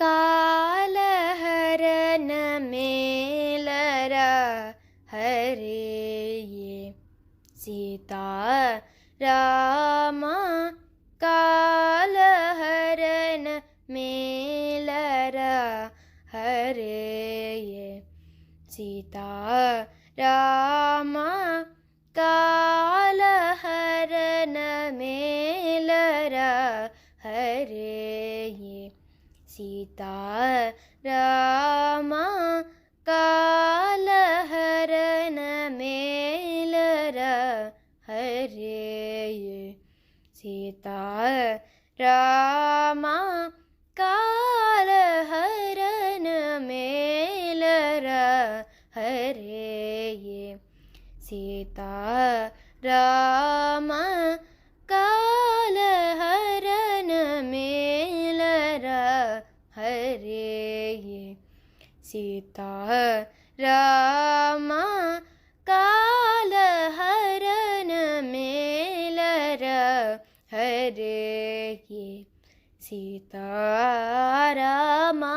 कालहरण मेलरा हरे ये सीता रामा कालहरण मेलरा हरे ये सीता रामा कालहरण मेलरा हरे ये सीता रामा कालहरण मेलरा हरे ये सीता रामा कालहरण मेलरा हरे ये सीता रामा कालहरण मेलरा हरे ये सीता रामा कालहरण मेलरा हरे ये सीता रामा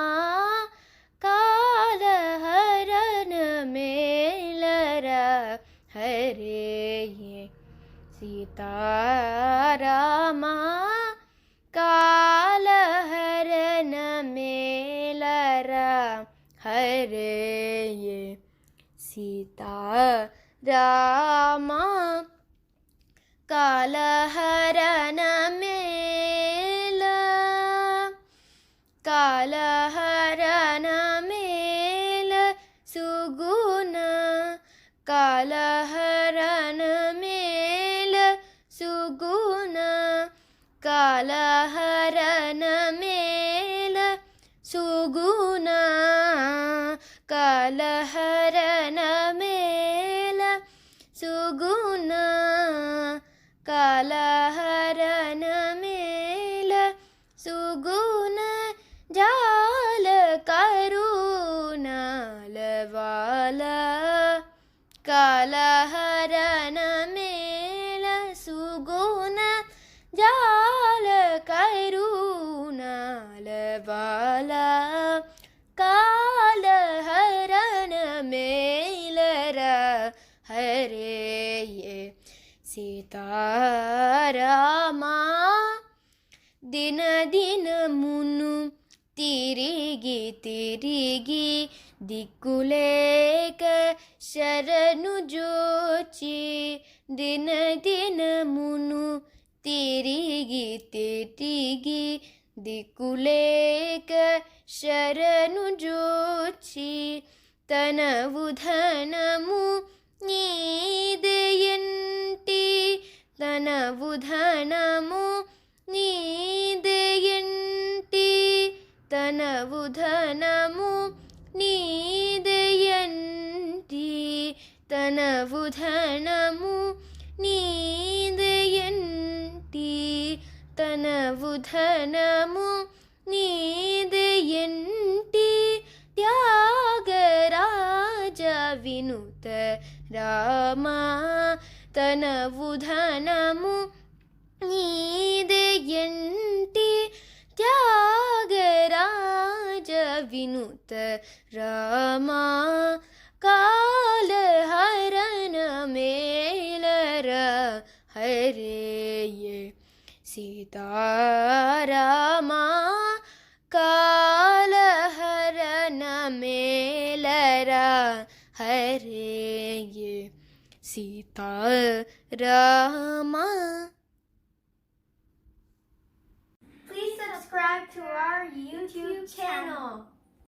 कालहरण मेलरा हरे ये सीता रामा कालहरण मेलरा हरे ये सीता रामा कालहरण मेल कालहरण मेल सुगुण कालहरण मेल सुगुण कालहरण मेल सुगुण कालहरण मेल सुगुण कालहरण मेल सुगुण जाल करुणाल वाला कालहरण मेल सुगुण जाल करुणाल वाला कालहरण मेलरा हरे ये सीता रामा दिन दिन मुनु तिरिगी तिरिगी दिक्कुलेक शरणु जोची दिन दिन मुनु तिरिगी तिरिगी दिक्कुलेक शरणु जोची तनवु धनमु నీదెయంటి తనవు ధనము నీదెయంటి తనవు ధనము నీదెయంటి తనవు ధనము నీదెయంటి తనవు ధనము నీదెయంటి త్యాగరాజ వినుత రామా తనవు ధనము నీదెయంటి త్యాగరాజ వినుత రామా कालहरण मेलरा हरे ये सीता रामा कालहरण मेलरा हरे ये Sita Rama. Please subscribe to our YouTube channel.